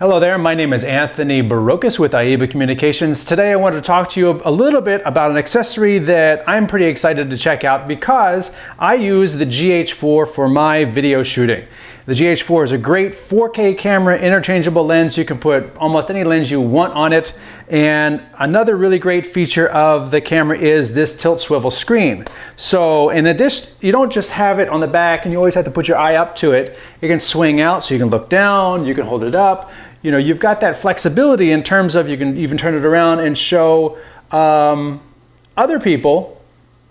Hello there, my name is Anthony Barocas with IEBA Communications. Today I wanted to talk to you a little bit about an accessory that I'm pretty excited to check out because I use the GH4 for my video shooting. The GH4 is a great 4K camera, interchangeable lens. You can put almost any lens you want on it. And another really great feature of the camera is this tilt-swivel screen. So in addition, you don't just have it on the back and you always have to put your eye up to it. It can swing out so you can look down, you can hold it up. You know, you've got that flexibility in terms of you can even turn it around and show other people,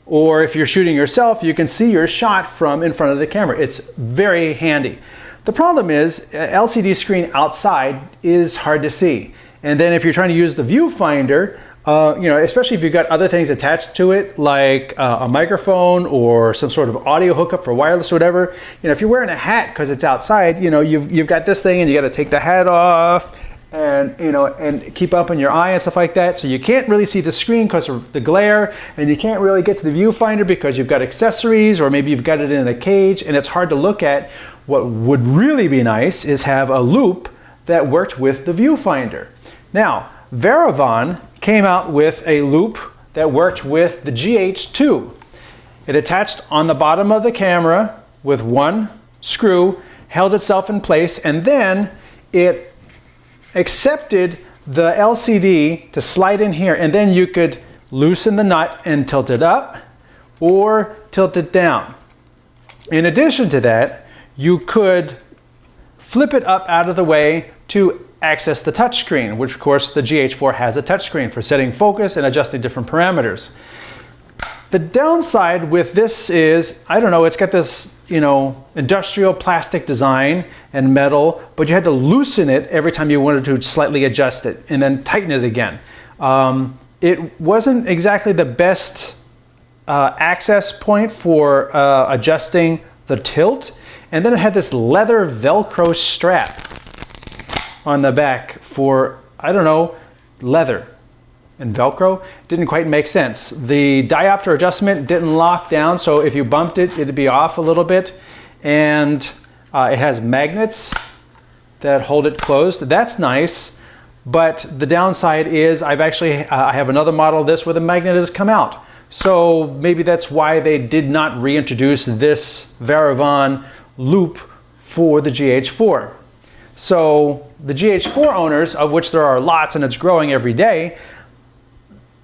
or if you're shooting yourself, you can see your shot from in front of the camera. It's very handy. The problem is LCD screen outside is hard to see. And then if you're trying to use the viewfinder, you know, especially if you've got other things attached to it, like a microphone or some sort of audio hookup for wireless or whatever, you know, if you're wearing a hat because it's outside, you know, you've got this thing and you got to take the hat off and, you know, and keep up on your eye and stuff like that. So you can't really see the screen because of the glare, and you can't really get to the viewfinder because you've got accessories, or maybe you've got it in a cage and it's hard to look at. What would really be nice is have a loupe that worked with the viewfinder. Now, Vari-I came out with a loupe that worked with the GH2. It attached on the bottom of the camera with one screw, held itself in place, and then it accepted the LCD to slide in here, and then you could loosen the nut and tilt it up or tilt it down. In addition to that, you could flip it up out of the way to access the touchscreen, which of course the GH4 has a touchscreen for setting focus and adjusting different parameters. The downside with this is, I don't know, it's got this, you know, industrial plastic design and metal, but you had to loosen it every time you wanted to slightly adjust it and then tighten it again. It wasn't exactly the best access point for adjusting the tilt. And then it had this leather Velcro strap on the back for, I don't know, leather and Velcro. Didn't quite make sense. The diopter adjustment didn't lock down, so if you bumped it, it'd be off a little bit. And it has magnets that hold it closed. That's nice, but the downside is I have another model of this where the magnet has come out. So maybe that's why they did not reintroduce this Vari-I Loupe for the GH4. So the GH4 owners, of which there are lots and it's growing every day,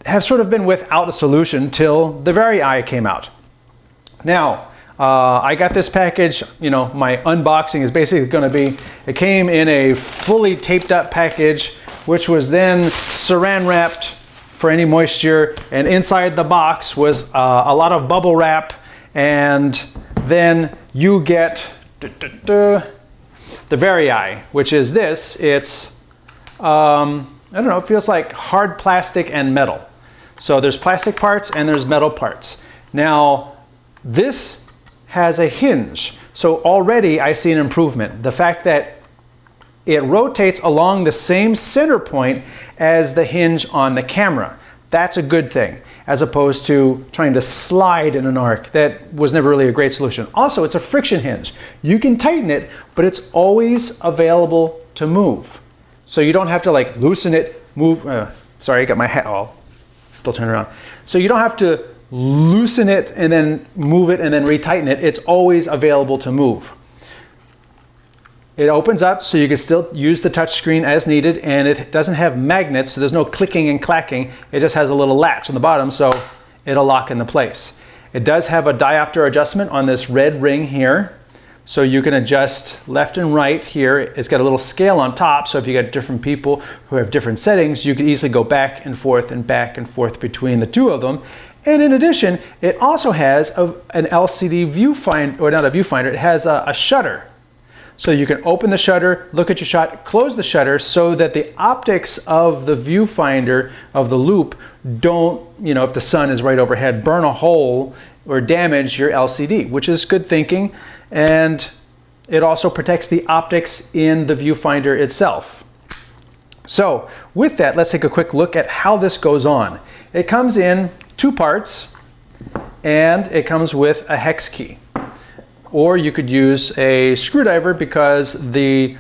have sort of been without a solution till the Vari-I came out. Now, I got this package, you know, my unboxing is basically going to be, it came in a fully taped up package, which was then saran wrapped for any moisture, and inside the box was a lot of bubble wrap, and then you get the Vari-I, which is this. It's, I don't know, it feels like hard plastic and metal. So there's plastic parts and there's metal parts. Now, this has a hinge. So already I see an improvement. The fact that it rotates along the same center point as the hinge on the camera. That's a good thing, as opposed to trying to slide in an arc. That was never really a great solution. Also, it's a friction hinge. You can tighten it, but it's always available to move. So you don't have to like loosen it, move, sorry, I got my hat, oh, still turn around. So you don't have to loosen it and then move it and then retighten it. It's always available to move. It opens up so you can still use the touch screen as needed, and it doesn't have magnets, so there's no clicking and clacking. It just has a little latch on the bottom, so it'll lock into place. It does have a diopter adjustment on this red ring here, so you can adjust left and right here. It's got a little scale on top, so if you got different people who have different settings, you can easily go back and forth between the two of them. And in addition, it also has an LCD viewfinder, or not a viewfinder, it has a shutter. So you can open the shutter, look at your shot, close the shutter so that the optics of the viewfinder of the loupe don't, you know, if the sun is right overhead, burn a hole or damage your LCD, which is good thinking. And it also protects the optics in the viewfinder itself. So with that, let's take a quick look at how this goes on. It comes in two parts, and it comes with a hex key. Or you could use a screwdriver because the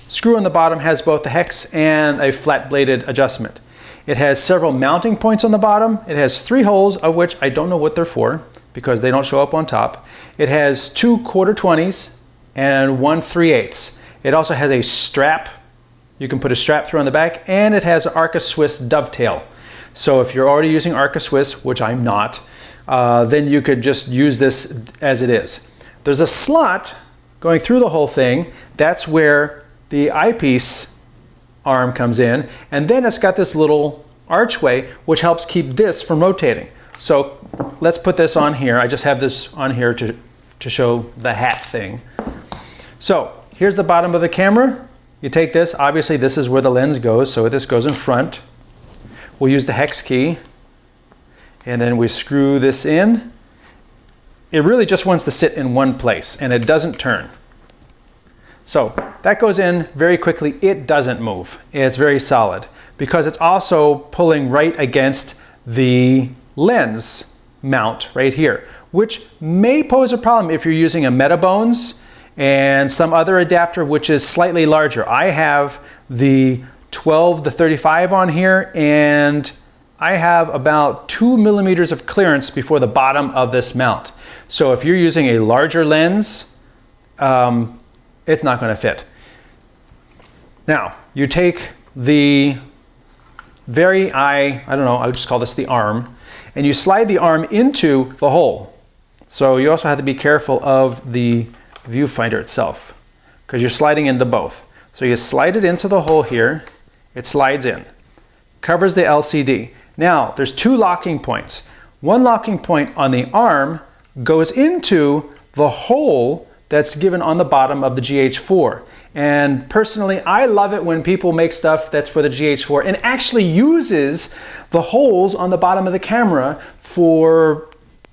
screw on the bottom has both the hex and a flat bladed adjustment. It has several mounting points on the bottom. It has 3 holes, of which I don't know what they're for because they don't show up on top. It has 2 1/4-20s and 1 3/8. It also has a strap. You can put a strap through on the back, and it has an Arca Swiss dovetail. So if you're already using Arca Swiss, which I'm not, then you could just use this as it is. There's a slot going through the whole thing. That's where the eyepiece arm comes in, and then it's got this little archway which helps keep this from rotating. So let's put this on here. I just have this on here to show the hat thing. So here's the bottom of the camera. You take this, obviously this is where the lens goes, so this goes in front. We'll use the hex key, and then we screw this in. It really just wants to sit in one place, and it doesn't turn. So that goes in very quickly. It doesn't move. It's very solid because it's also pulling right against the lens mount right here, which may pose a problem if you're using a Metabones and some other adapter which is slightly larger. I have the 12 to 35 on here, and I have about 2 millimeters of clearance before the bottom of this mount. So if you're using a larger lens, it's not going to fit. Now, you take the Vari-I, I don't know, I'll just call this the arm, and you slide the arm into the hole. So you also have to be careful of the viewfinder itself because you're sliding into both. So you slide it into the hole here, it slides in, covers the LCD. Now, there's 2 locking points. One locking point on the arm goes into the hole that's given on the bottom of the GH4. And personally, I love it when people make stuff that's for the GH4 and actually uses the holes on the bottom of the camera for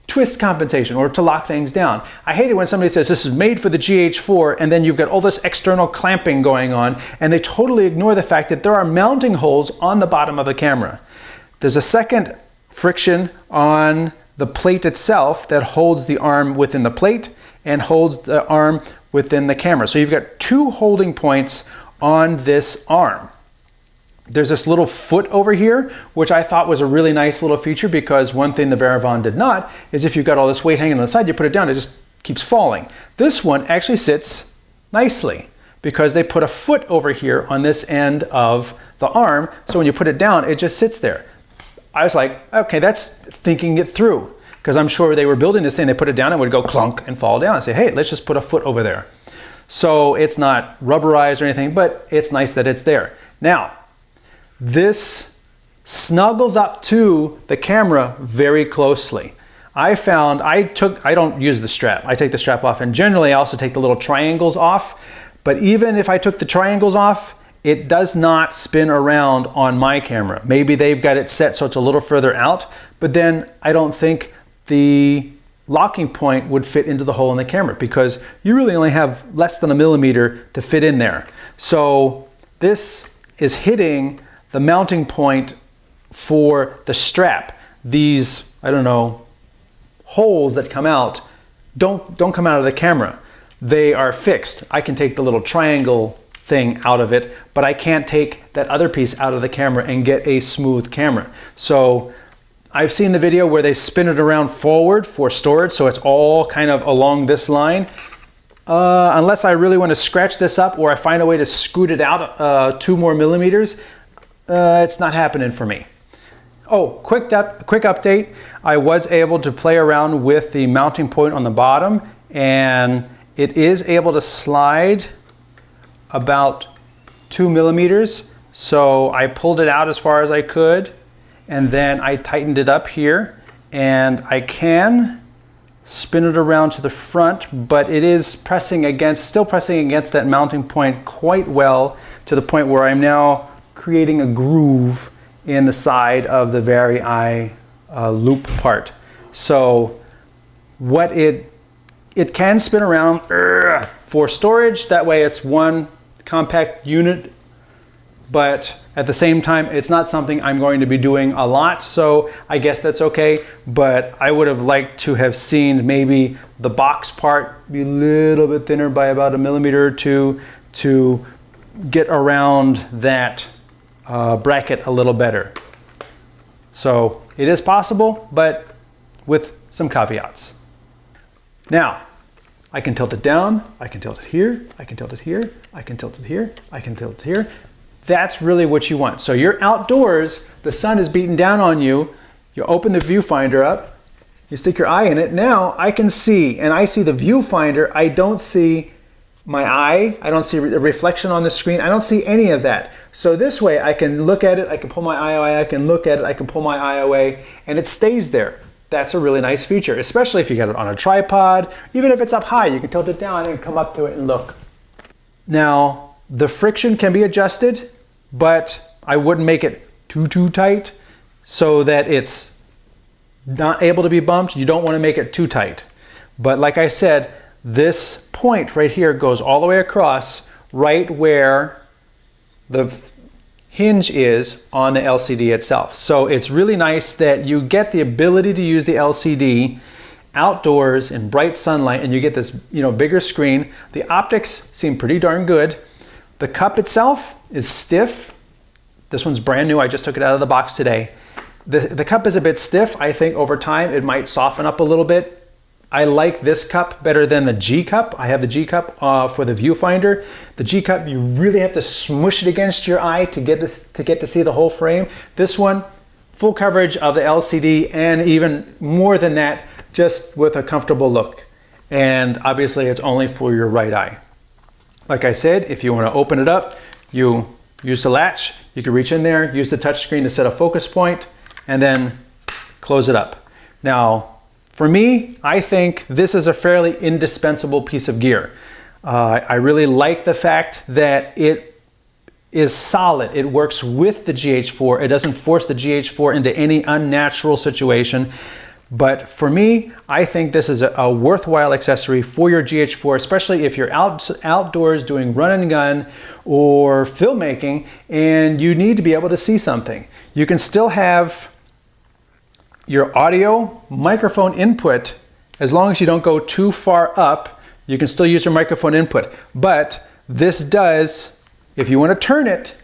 twist compensation or to lock things down. I hate it when somebody says this is made for the GH4 and then you've got all this external clamping going on and they totally ignore the fact that there are mounting holes on the bottom of the camera. There's a second friction on the plate itself that holds the arm within the plate and holds the arm within the camera. So you've got 2 holding points on this arm. There's this little foot over here, which I thought was a really nice little feature because one thing the Vari-I did not is if you've got all this weight hanging on the side, you put it down, it just keeps falling. This one actually sits nicely because they put a foot over here on this end of the arm. So when you put it down, it just sits there. I was like, okay, that's thinking it through. Because I'm sure they were building this thing, they put it down, it would go clunk and fall down and say, hey, let's just put a foot over there. So it's not rubberized or anything, but it's nice that it's there. Now, this snuggles up to the camera very closely. I found, I don't use the strap. I take the strap off, and generally I also take the little triangles off. But even if I took the triangles off, it does not spin around on my camera. Maybe they've got it set so it's a little further out, but then I don't think the locking point would fit into the hole in the camera because you really only have less than 1 millimeter to fit in there. So this is hitting the mounting point for the strap. These, I don't know, holes that come out don't come out of the camera. They are fixed. I can take the little triangle thing out of it, but I can't take that other piece out of the camera and get a smooth camera. So I've seen the video where they spin it around forward for storage, so it's all kind of along this line. Unless I really want to scratch this up or I find a way to scoot it out 2 more millimeters, it's not happening for me. Oh, quick update. I was able to play around with the mounting point on the bottom, and it is able to slide about 2 millimeters. So I pulled it out as far as I could, and then I tightened it up here, and I can spin it around to the front, but it is still pressing against that mounting point quite well, to the point where I'm now creating a groove in the side of the Vari-I Loupe part. So what it can spin around for storage, that way it's one compact unit, but at the same time, it's not something I'm going to be doing a lot, so I guess that's okay. But I would have liked to have seen maybe the box part be a little bit thinner by about 1 millimeter or 2 to get around that bracket a little better. So it is possible, but with some caveats. Now, I can tilt it down, I can tilt it here, I can tilt it here, I can tilt it here, I can tilt it here. That's really what you want. So you're outdoors, the sun is beating down on you, you open the viewfinder up, you stick your eye in it. Now I can see, and I see the viewfinder, I don't see my eye, I don't see a reflection on the screen, I don't see any of that. So this way I can look at it, I can pull my eye away, I can look at it, I can pull my eye away, and it stays there. That's a really nice feature, especially if you got it on a tripod. Even if it's up high, you can tilt it down and come up to it and look. Now, the friction can be adjusted, but I wouldn't make it too tight so that it's not able to be bumped. You don't want to make it too tight. But like I said, this point right here goes all the way across right where the hinge is on the LCD itself. So it's really nice that you get the ability to use the LCD outdoors in bright sunlight, and you get this, bigger screen. The optics seem pretty darn good. The cup itself is stiff. This one's brand new. I just took it out of the box today. The cup is a bit stiff. I think over time it might soften up a little bit. I like this cup better than the G cup. I have the G cup for the viewfinder. The G cup, you really have to smush it against your eye to get to see the whole frame. This one, full coverage of the LCD, and even more than that, just with a comfortable look. And obviously it's only for your right eye. Like I said, if you want to open it up, you use the latch, you can reach in there, use the touch screen to set a focus point, and then close it up. Now, for me, I think this is a fairly indispensable piece of gear. I really like the fact that it is solid. It works with the GH4. It doesn't force the GH4 into any unnatural situation. But for me, I think this is a worthwhile accessory for your GH4, especially if you're outdoors doing run and gun or filmmaking and you need to be able to see something. You can still have your audio microphone input, as long as you don't go too far up, you can still use your microphone input. But this does, if you want to turn it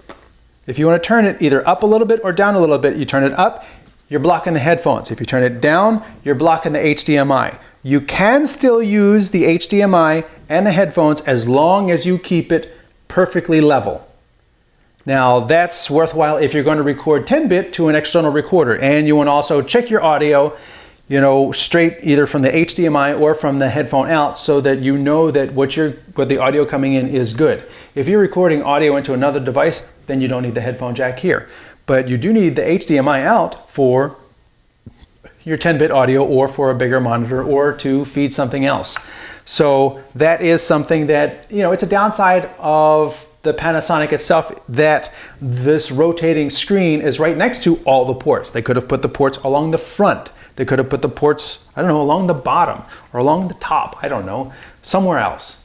either up a little bit or down a little bit, you turn it up, you're blocking the headphones. If you turn it down, you're blocking the HDMI. You can still use the HDMI and the headphones as long as you keep it perfectly level. Now that's worthwhile if you're going to record 10-bit to an external recorder, and you want to also check your audio, straight either from the HDMI or from the headphone out, so that you know that what the audio coming in is good. If you're recording audio into another device, then you don't need the headphone jack here. But you do need the HDMI out for your 10-bit audio or for a bigger monitor or to feed something else. So that is something that, it's a downside of the Panasonic itself, that this rotating screen is right next to all the ports. They could have put the ports along the front. They could have put the ports, along the bottom or along the top, somewhere else.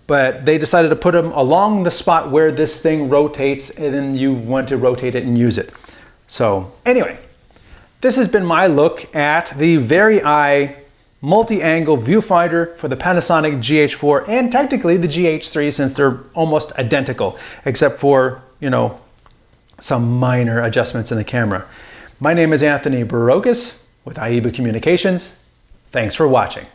But they decided to put them along the spot where this thing rotates, and then you want to rotate it and use it. So anyway, this has been my look at the Vari-I multi-angle viewfinder for the Panasonic GH4 and technically the GH3, since they're almost identical, except for, some minor adjustments in the camera. My name is Anthony Barocas with Vari-I Loupe Communications. Thanks for watching.